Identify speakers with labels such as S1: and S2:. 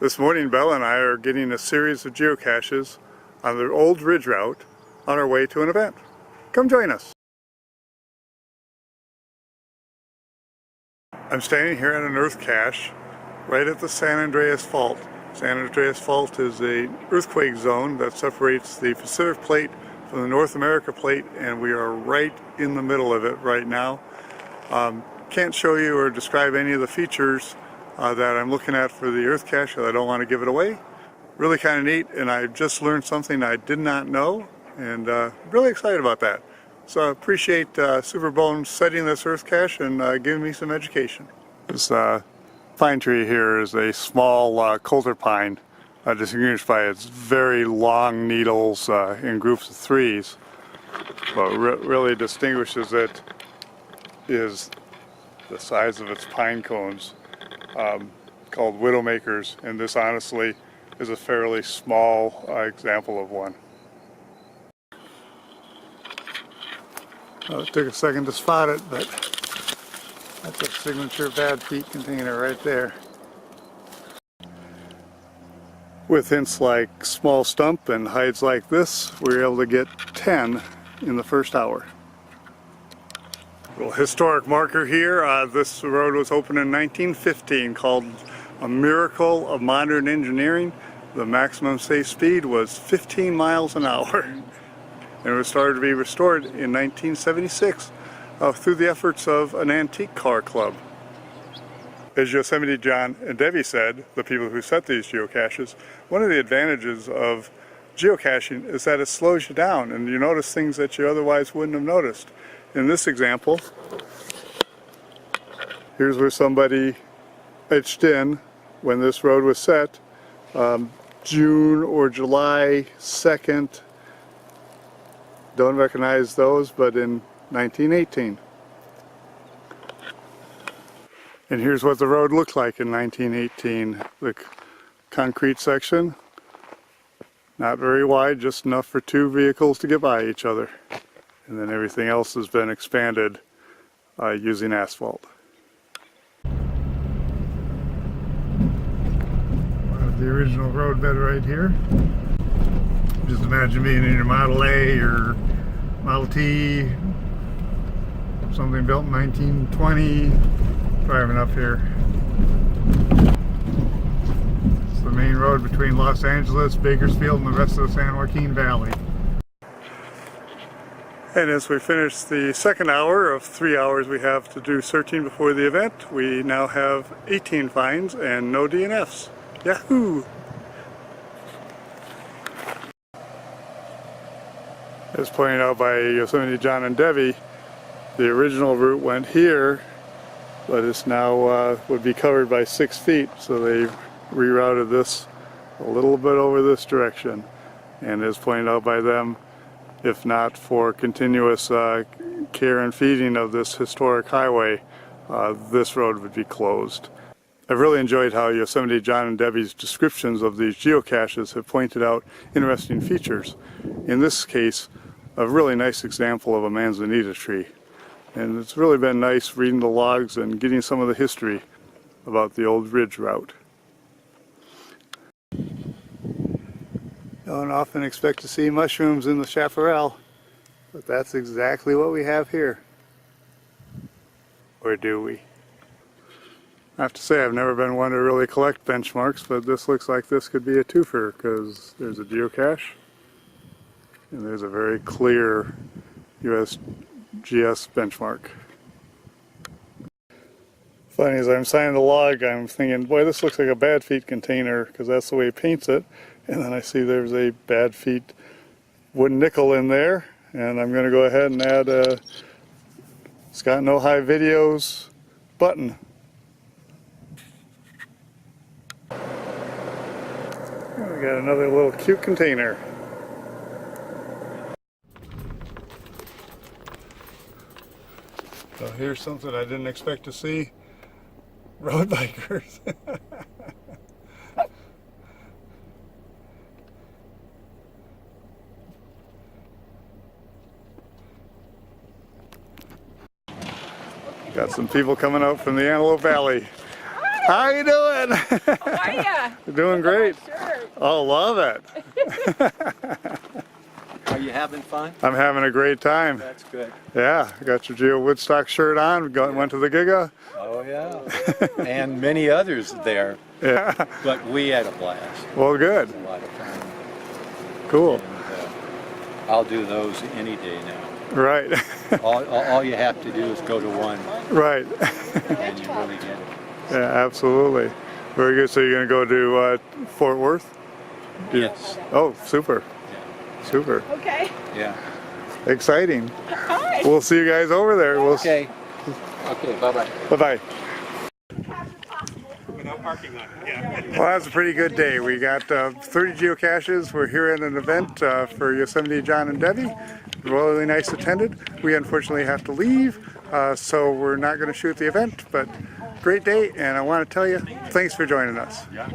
S1: This morning, Bella and I are getting a series of geocaches on the old ridge route on our way to an event. Come join us. I'm standing here at an earth cache right at the San Andreas Fault. San Andreas Fault is an earthquake zone that separates the Pacific Plate from the North America Plate, and we are right in the middle of it right now. Can't show you or describe any of the features that I'm looking at for the earth cache. I don't want to give it away. Really kind of neat, and I just learned something I did not know, and really excited about that. So I appreciate Superbone setting this earth cache and giving me some education. This pine tree here is a small coulter pine, distinguished by its very long needles in groups of threes. What really distinguishes it is the size of its pine cones, called widowmakers, and this honestly is a fairly small example of one. It took a second to spot it, but that's a signature bad feet container right there. With hints like small stump and hides like this, we were able to get 10 in the first hour. A little historic marker here. This road was opened in 1915, called A Miracle of Modern Engineering. The maximum safe speed was 15 miles an hour. And it was started to be restored in 1976 through the efforts of an antique car club. As Yosemite John and Debbie said, the people who set these geocaches, one of the advantages of geocaching is that it slows you down and you notice things that you otherwise wouldn't have noticed. In this example, here's where somebody etched in when this road was set, June or July 2nd. Don't recognize those, but in 1918. And here's what the road looked like in 1918. The concrete section, not very wide, just enough for two vehicles to get by each other. And then everything else has been expanded using asphalt. The original roadbed right here. Just imagine being in your Model A or Model T, something built in 1920, driving up here. It's the main road between Los Angeles, Bakersfield, and the rest of the San Joaquin Valley. And as we finish the second hour of 3 hours we have to do searching before the event, we now have 18 finds and no DNFs. Yahoo! As pointed out by Yosemite John and Debbie, the original route went here, but it's now would be covered by 6 feet, so they rerouted this a little bit over this direction. And as pointed out by them, if not for continuous care and feeding of this historic highway, this road would be closed. I've really enjoyed how Yosemite John and Debbie's descriptions of these geocaches have pointed out interesting features. In this case, a really nice example of a manzanita tree. And it's really been nice reading the logs and getting some of the history about the old ridge route. Don't often expect to see mushrooms in the chaparral, but that's exactly what we have here. Or do we? I have to say, I've never been one to really collect benchmarks, but this looks like this could be a twofer, because there's a geocache and there's a very clear USGS benchmark. Funny, as I'm signing the log, I'm thinking, boy, this looks like a bad feet container, because that's the way he paints it. And then I see there's a bad feet wooden nickel in there, and I'm going to go ahead and add a scottinojaivideos button. We got another little cute container. So here's something I didn't expect to see. Road bikers. Got some people coming out from the Antelope Valley. How you doing?
S2: How are ya?
S1: Doing great. Oh, love it.
S2: Are you having fun?
S1: I'm having a great time.
S2: That's good.
S1: Yeah, got your Geo Woodstock shirt on. Went to the Giga.
S2: Oh yeah. And many others there.
S1: Yeah.
S2: But we had a blast.
S1: Well, good.
S2: It was a lot of fun.
S1: Cool.
S2: And, I'll do those any day now.
S1: Right.
S2: All you have to do is go to one,
S1: Right.
S2: and you really get it.
S1: Yeah, absolutely. Very good. So you're going to go to Fort Worth?
S2: Yes.
S1: Oh, super.
S2: Yeah.
S1: Super.
S3: Okay.
S2: Yeah.
S1: Exciting.
S3: All right.
S1: We'll see you guys over there.
S2: Okay. Okay. Bye bye.
S1: Bye-bye.
S2: No parking lot. Yeah.
S1: Well, that's a pretty good day. We got 30 geocaches. We're here at an event for Yosemite John and Debbie. Really nice attended. We unfortunately have to leave, so we're not going to shoot the event, but great day, and I want to tell you, thanks for joining us.
S2: Yeah.